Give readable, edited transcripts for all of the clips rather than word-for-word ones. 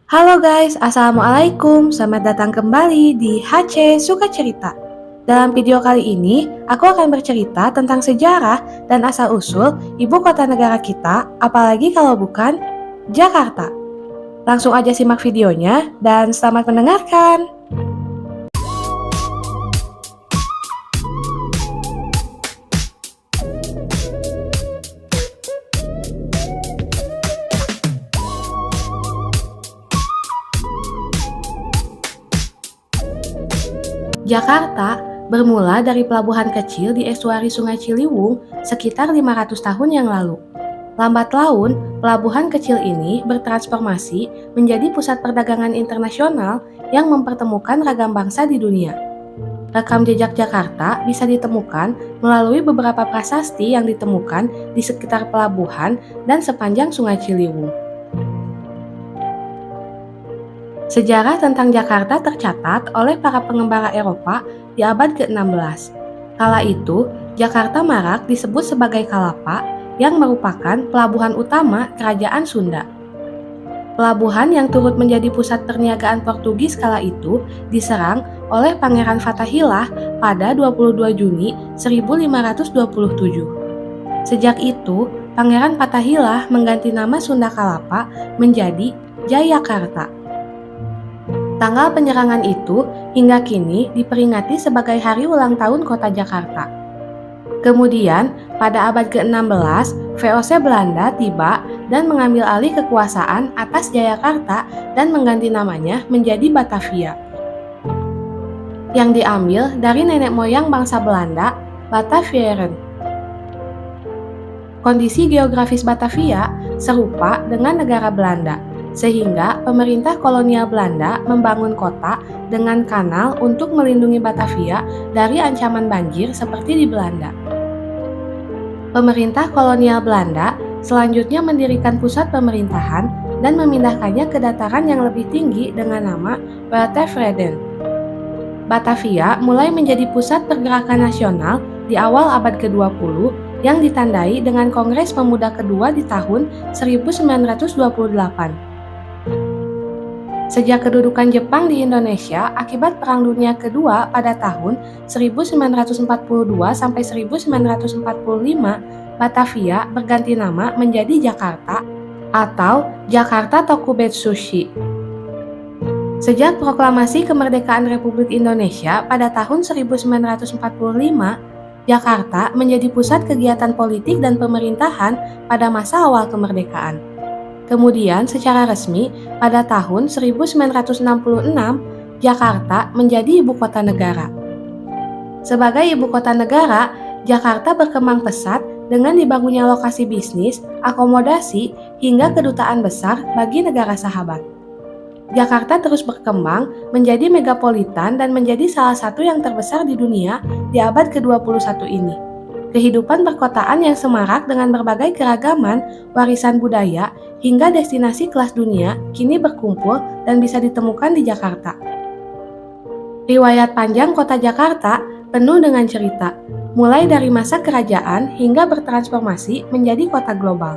Halo guys, Assalamualaikum. Selamat datang kembali di HC Suka Cerita. Dalam video kali ini, aku akan bercerita tentang sejarah dan asal-usul ibu kota negara kita, apalagi kalau bukan Jakarta. Langsung aja simak videonya dan selamat mendengarkan. Jakarta bermula dari pelabuhan kecil di estuari Sungai Ciliwung sekitar 500 tahun yang lalu. Lambat laun, pelabuhan kecil ini bertransformasi menjadi pusat perdagangan internasional yang mempertemukan ragam bangsa di dunia. Rekam jejak Jakarta bisa ditemukan melalui beberapa prasasti yang ditemukan di sekitar pelabuhan dan sepanjang Sungai Ciliwung. Sejarah tentang Jakarta tercatat oleh para pengembara Eropa di abad ke-16. Kala itu, Jakarta marak disebut sebagai Kalapa yang merupakan pelabuhan utama Kerajaan Sunda. Pelabuhan yang turut menjadi pusat perniagaan Portugis kala itu diserang oleh Pangeran Fathahillah pada 22 Juni 1527. Sejak itu, Pangeran Fathahillah mengganti nama Sunda Kalapa menjadi Jayakarta. Tanggal penyerangan itu hingga kini diperingati sebagai hari ulang tahun kota Jakarta. Kemudian, pada abad ke-16, VOC Belanda tiba dan mengambil alih kekuasaan atas Jayakarta dan mengganti namanya menjadi Batavia. Yang diambil dari nenek moyang bangsa Belanda, Batavieren. Kondisi geografis Batavia serupa dengan negara Belanda, sehingga pemerintah kolonial Belanda membangun kota dengan kanal untuk melindungi Batavia dari ancaman banjir seperti di Belanda. Pemerintah kolonial Belanda selanjutnya mendirikan pusat pemerintahan dan memindahkannya ke dataran yang lebih tinggi dengan nama Waaltevreden. Batavia mulai menjadi pusat pergerakan nasional di awal abad ke-20 yang ditandai dengan Kongres Pemuda kedua di tahun 1928. Sejak kedudukan Jepang di Indonesia akibat Perang Dunia Kedua pada tahun 1942 sampai 1945, Batavia berganti nama menjadi Jakarta atau Jakarta Tokubetsushi. Sejak proklamasi kemerdekaan Republik Indonesia pada tahun 1945, Jakarta menjadi pusat kegiatan politik dan pemerintahan pada masa awal kemerdekaan. Kemudian secara resmi pada tahun 1966, Jakarta menjadi ibu kota negara. Sebagai ibu kota negara, Jakarta berkembang pesat dengan dibangunnya lokasi bisnis, akomodasi, hingga kedutaan besar bagi negara sahabat. Jakarta terus berkembang menjadi megapolitan dan menjadi salah satu yang terbesar di dunia di abad ke-21 ini. Kehidupan perkotaan yang semarak dengan berbagai keragaman, warisan budaya, hingga destinasi kelas dunia kini berkumpul dan bisa ditemukan di Jakarta. Riwayat panjang kota Jakarta penuh dengan cerita, mulai dari masa kerajaan hingga bertransformasi menjadi kota global.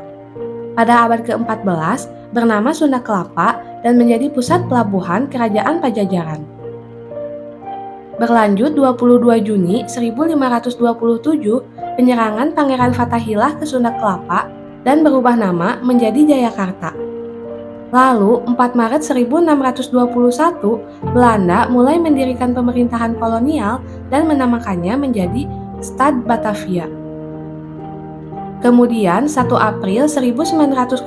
Pada abad ke-14, bernama Sunda Kelapa dan menjadi pusat pelabuhan Kerajaan Pajajaran. Berlanjut 22 Juni 1527, penyerangan Pangeran Fathahillah ke Sunda Kelapa dan berubah nama menjadi Jayakarta. Lalu, 4 Maret 1621, Belanda mulai mendirikan pemerintahan kolonial dan menamakannya menjadi Stad Batavia. Kemudian, 1 April 1905,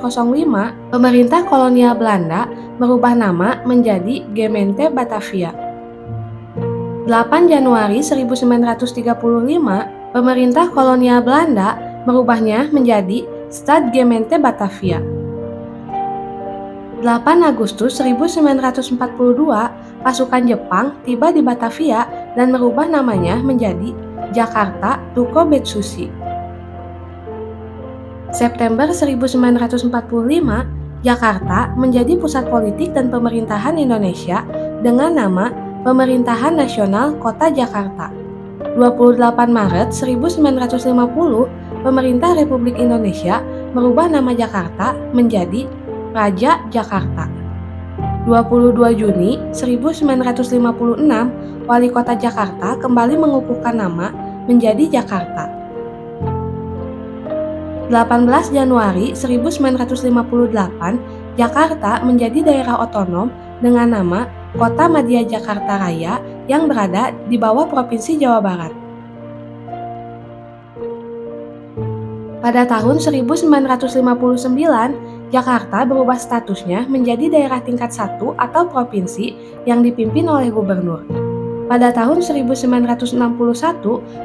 pemerintah kolonial Belanda merubah nama menjadi Gemeente Batavia. 8 Januari 1935, pemerintah kolonial Belanda merubahnya menjadi Stad Gemeente Batavia. 8 Agustus 1942, pasukan Jepang tiba di Batavia dan merubah namanya menjadi Jakarta Tokubetsushi. September 1945, Jakarta menjadi pusat politik dan pemerintahan Indonesia dengan nama Pemerintahan Nasional Kota Jakarta. 28 Maret 1950, pemerintah Republik Indonesia merubah nama Jakarta menjadi Raja Jakarta. 22 Juni 1956, Wali Kota Jakarta kembali mengukuhkan nama menjadi Jakarta. 18 Januari 1958, Jakarta menjadi daerah otonom dengan nama Kota Madya Jakarta Raya yang berada di bawah Provinsi Jawa Barat. Pada tahun 1959, Jakarta berubah statusnya menjadi daerah tingkat 1 atau provinsi yang dipimpin oleh gubernur. Pada tahun 1961,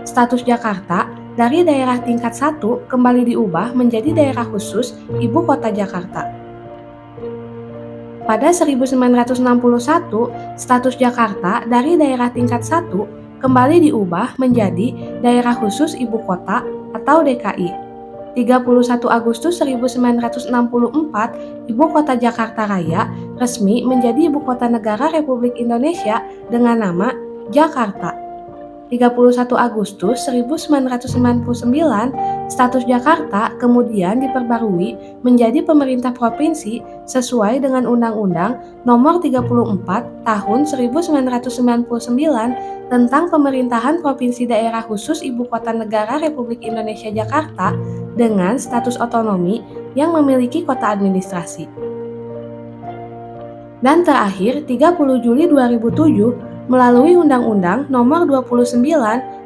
status Jakarta dari daerah tingkat 1 kembali diubah menjadi daerah khusus Ibu Kota Jakarta. Pada 1961, status Jakarta dari daerah tingkat 1 kembali diubah menjadi daerah khusus Ibu Kota atau DKI. 31 Agustus 1964, Ibu Kota Jakarta Raya resmi menjadi Ibu Kota Negara Republik Indonesia dengan nama Jakarta. 31 Agustus 1999, status Jakarta kemudian diperbarui menjadi pemerintah provinsi sesuai dengan Undang-Undang Nomor 34 Tahun 1999 tentang Pemerintahan Provinsi Daerah Khusus Ibu Kota Negara Republik Indonesia Jakarta dengan status otonomi yang memiliki kota administrasi. Dan terakhir, 30 Juli 2007, melalui Undang-Undang Nomor 29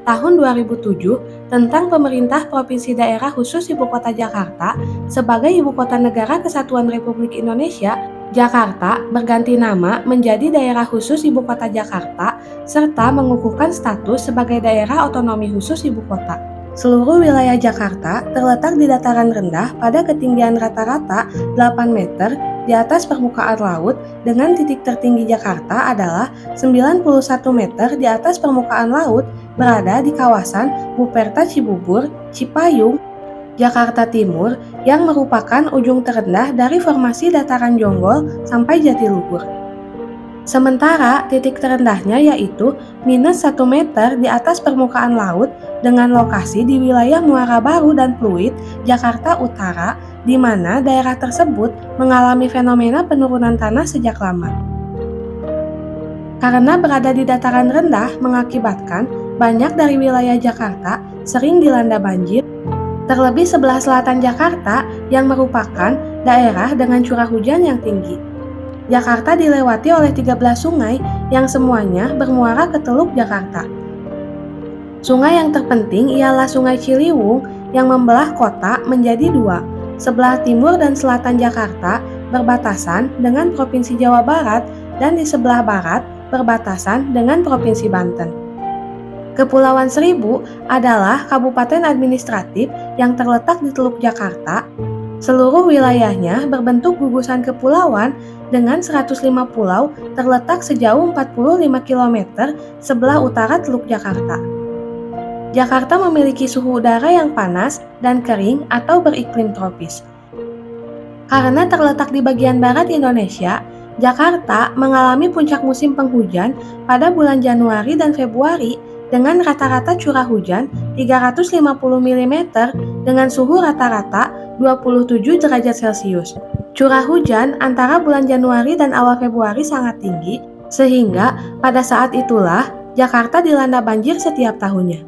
Tahun 2007 tentang Pemerintah Provinsi Daerah Khusus Ibu Kota Jakarta sebagai Ibu Kota Negara Kesatuan Republik Indonesia, Jakarta berganti nama menjadi Daerah Khusus Ibu Kota Jakarta serta mengukuhkan status sebagai Daerah Otonomi Khusus Ibu Kota. Seluruh wilayah Jakarta terletak di dataran rendah pada ketinggian rata-rata 8 meter di atas permukaan laut dengan titik tertinggi Jakarta adalah 91 meter di atas permukaan laut berada di kawasan Buperta Cibubur, Cipayung, Jakarta Timur yang merupakan ujung terendah dari formasi dataran Jonggol sampai Jatiluhur. Sementara titik terendahnya yaitu minus 1 meter di atas permukaan laut dengan lokasi di wilayah Muara Baru dan Pluit, Jakarta Utara, di mana daerah tersebut mengalami fenomena penurunan tanah sejak lama. Karena berada di dataran rendah mengakibatkan banyak dari wilayah Jakarta sering dilanda banjir, terlebih sebelah selatan Jakarta yang merupakan daerah dengan curah hujan yang tinggi. Jakarta dilewati oleh 13 sungai yang semuanya bermuara ke Teluk Jakarta. Sungai yang terpenting ialah Sungai Ciliwung yang membelah kota menjadi dua. Sebelah timur dan selatan Jakarta berbatasan dengan Provinsi Jawa Barat dan di sebelah barat berbatasan dengan Provinsi Banten. Kepulauan Seribu adalah kabupaten administratif yang terletak di Teluk Jakarta. Seluruh wilayahnya berbentuk gugusan kepulauan dengan 105 pulau terletak sejauh 45 km sebelah utara Teluk Jakarta. Jakarta memiliki suhu udara yang panas dan kering atau beriklim tropis. Karena terletak di bagian barat Indonesia, Jakarta mengalami puncak musim penghujan pada bulan Januari dan Februari dengan rata-rata curah hujan 350 mm dengan suhu rata-rata 27 derajat Celcius. Curah hujan antara bulan Januari dan awal Februari sangat tinggi, sehingga pada saat itulah Jakarta dilanda banjir setiap tahunnya.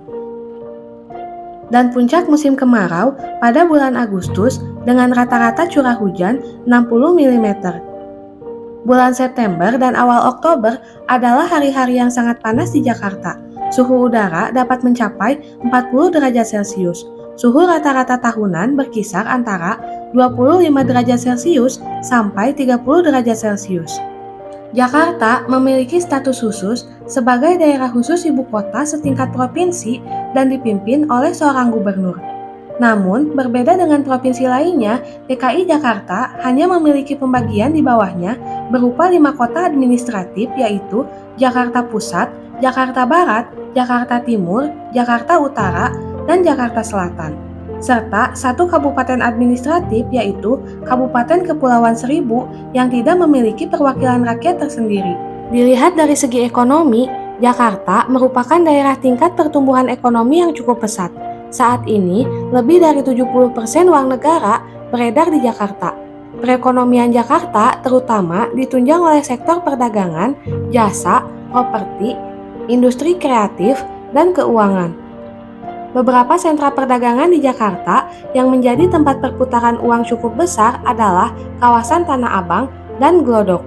Dan puncak musim kemarau pada bulan Agustus dengan rata-rata curah hujan 60 mm. Bulan September dan awal Oktober adalah hari-hari yang sangat panas di Jakarta. Suhu udara dapat mencapai 40 derajat Celcius. Suhu rata-rata tahunan berkisar antara 25 derajat Celcius sampai 30 derajat Celcius. Jakarta memiliki status khusus sebagai daerah khusus ibu kota setingkat provinsi dan dipimpin oleh seorang gubernur. Namun, berbeda dengan provinsi lainnya, DKI Jakarta hanya memiliki pembagian di bawahnya berupa 5 kota administratif yaitu Jakarta Pusat, Jakarta Barat, Jakarta Timur, Jakarta Utara, dan Jakarta Selatan, serta 1 kabupaten administratif yaitu Kabupaten Kepulauan Seribu yang tidak memiliki perwakilan rakyat tersendiri. Dilihat dari segi ekonomi, Jakarta merupakan daerah tingkat pertumbuhan ekonomi yang cukup pesat. Saat ini, lebih dari 70% uang negara beredar di Jakarta. Perekonomian Jakarta terutama ditunjang oleh sektor perdagangan, jasa, properti, industri kreatif, dan keuangan. Beberapa sentra perdagangan di Jakarta yang menjadi tempat perputaran uang cukup besar adalah kawasan Tanah Abang dan Glodok.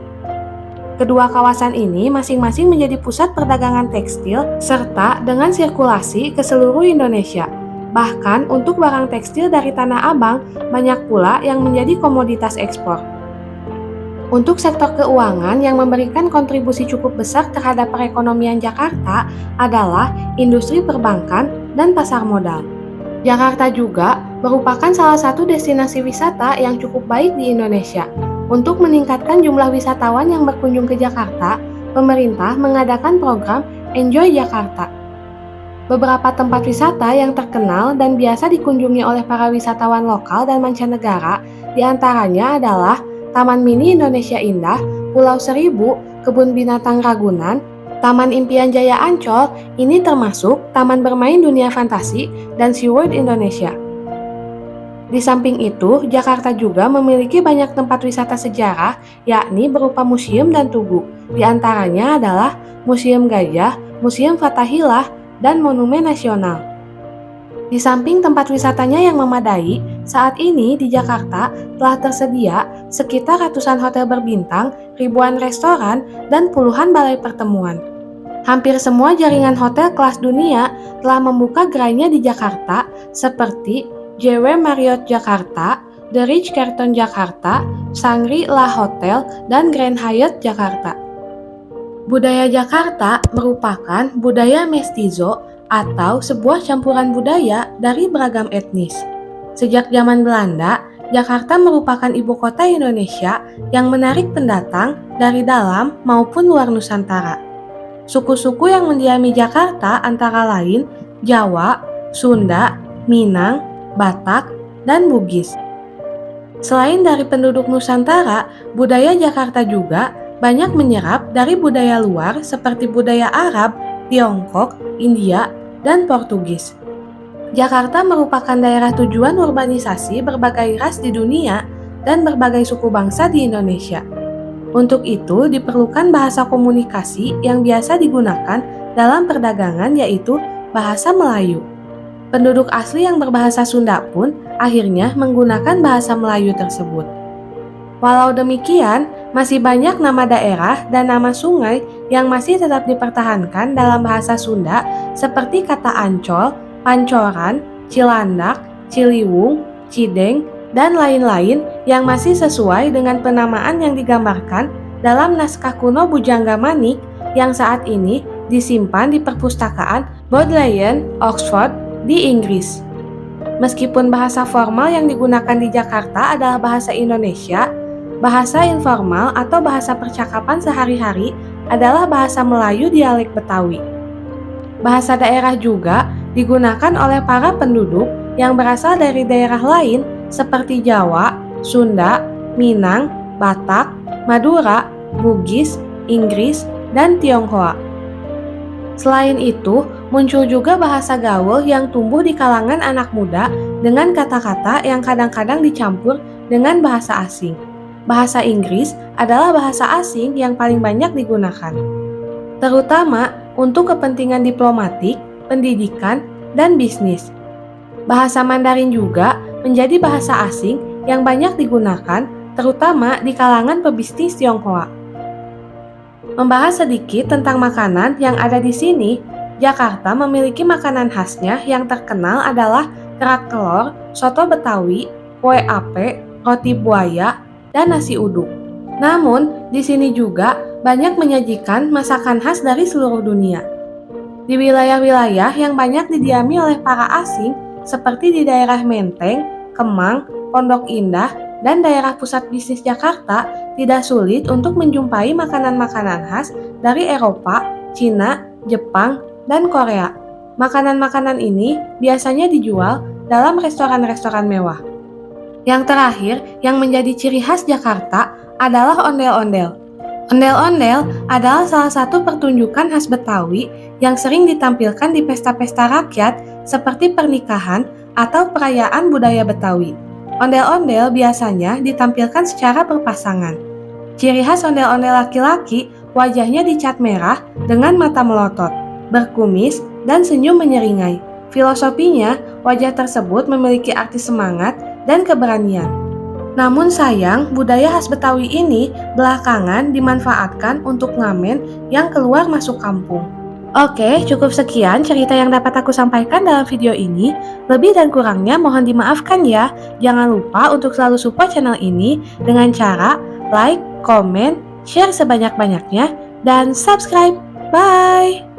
Kedua kawasan ini masing-masing menjadi pusat perdagangan tekstil serta dengan sirkulasi ke seluruh Indonesia. Bahkan untuk barang tekstil dari Tanah Abang, banyak pula yang menjadi komoditas ekspor. Untuk sektor keuangan yang memberikan kontribusi cukup besar terhadap perekonomian Jakarta adalah industri perbankan dan pasar modal. Jakarta juga merupakan salah satu destinasi wisata yang cukup baik di Indonesia. Untuk meningkatkan jumlah wisatawan yang berkunjung ke Jakarta, pemerintah mengadakan program Enjoy Jakarta. Beberapa tempat wisata yang terkenal dan biasa dikunjungi oleh para wisatawan lokal dan mancanegara diantaranya adalah Taman Mini Indonesia Indah, Pulau Seribu, Kebun Binatang Ragunan, Taman Impian Jaya Ancol, ini termasuk Taman Bermain Dunia Fantasi, dan SeaWorld Indonesia. Di samping itu, Jakarta juga memiliki banyak tempat wisata sejarah, yakni berupa museum dan tugu. Di antaranya adalah Museum Gajah, Museum Fathahillah, dan Monumen Nasional. Di samping tempat wisatanya yang memadai, saat ini di Jakarta telah tersedia sekitar ratusan hotel berbintang, ribuan restoran, dan puluhan balai pertemuan. Hampir semua jaringan hotel kelas dunia telah membuka gerainya di Jakarta seperti JW Marriott Jakarta, The Ritz-Carlton Jakarta, Shangri-La Hotel, dan Grand Hyatt Jakarta. Budaya Jakarta merupakan budaya mestizo atau sebuah campuran budaya dari beragam etnis. Sejak zaman Belanda, Jakarta merupakan ibu kota Indonesia yang menarik pendatang dari dalam maupun luar Nusantara. Suku-suku yang mendiami Jakarta antara lain Jawa, Sunda, Minang, Batak, dan Bugis. Selain dari penduduk Nusantara, budaya Jakarta juga banyak menyerap dari budaya luar seperti budaya Arab, Tiongkok, India, dan Portugis. Jakarta merupakan daerah tujuan urbanisasi berbagai ras di dunia dan berbagai suku bangsa di Indonesia. Untuk itu diperlukan bahasa komunikasi yang biasa digunakan dalam perdagangan yaitu bahasa Melayu. Penduduk asli yang berbahasa Sunda pun akhirnya menggunakan bahasa Melayu tersebut. Walau demikian, masih banyak nama daerah dan nama sungai yang masih tetap dipertahankan dalam bahasa Sunda seperti kata Ancol, Pancoran, Cilandak, Ciliwung, Cideng, dan lain-lain yang masih sesuai dengan penamaan yang digambarkan dalam naskah kuno Bujangga Manik yang saat ini disimpan di perpustakaan Bodleian, Oxford, di Inggris. Meskipun bahasa formal yang digunakan di Jakarta adalah bahasa Indonesia, bahasa informal atau bahasa percakapan sehari-hari adalah bahasa Melayu dialek Betawi. Bahasa daerah juga digunakan oleh para penduduk yang berasal dari daerah lain seperti Jawa, Sunda, Minang, Batak, Madura, Bugis, Inggris, dan Tionghoa. Selain itu, muncul juga bahasa gaul yang tumbuh di kalangan anak muda dengan kata-kata yang kadang-kadang dicampur dengan bahasa asing. Bahasa Inggris adalah bahasa asing yang paling banyak digunakan, terutama untuk kepentingan diplomatik, pendidikan, dan bisnis. Bahasa Mandarin juga menjadi bahasa asing yang banyak digunakan, terutama di kalangan pebisnis Tionghoa. Membahas sedikit tentang makanan yang ada di sini, Jakarta memiliki makanan khasnya yang terkenal adalah kerak telur, soto Betawi, kue ape, roti buaya, dan nasi uduk. Namun, di sini juga banyak menyajikan masakan khas dari seluruh dunia. Di wilayah-wilayah yang banyak didiami oleh para asing, seperti di daerah Menteng, Kemang, Pondok Indah, dan daerah pusat bisnis Jakarta, tidak sulit untuk menjumpai makanan-makanan khas dari Eropa, Cina, Jepang, dan Korea. Makanan-makanan ini biasanya dijual dalam restoran-restoran mewah. Yang terakhir, yang menjadi ciri khas Jakarta adalah ondel-ondel. Ondel-ondel adalah salah satu pertunjukan khas Betawi yang sering ditampilkan di pesta-pesta rakyat seperti pernikahan atau perayaan budaya Betawi. Ondel-ondel biasanya ditampilkan secara berpasangan. Ciri khas ondel-ondel laki-laki, wajahnya dicat merah dengan mata melotot, berkumis, dan senyum menyeringai. Filosofinya, wajah tersebut memiliki arti semangat dan keberanian. Namun sayang, budaya khas Betawi ini belakangan dimanfaatkan untuk ngamen yang keluar masuk kampung. Oke, cukup sekian cerita yang dapat aku sampaikan dalam video ini. Lebih dan kurangnya mohon dimaafkan ya. Jangan lupa untuk selalu support channel ini dengan cara like, komen, share sebanyak-banyaknya, dan subscribe. Bye!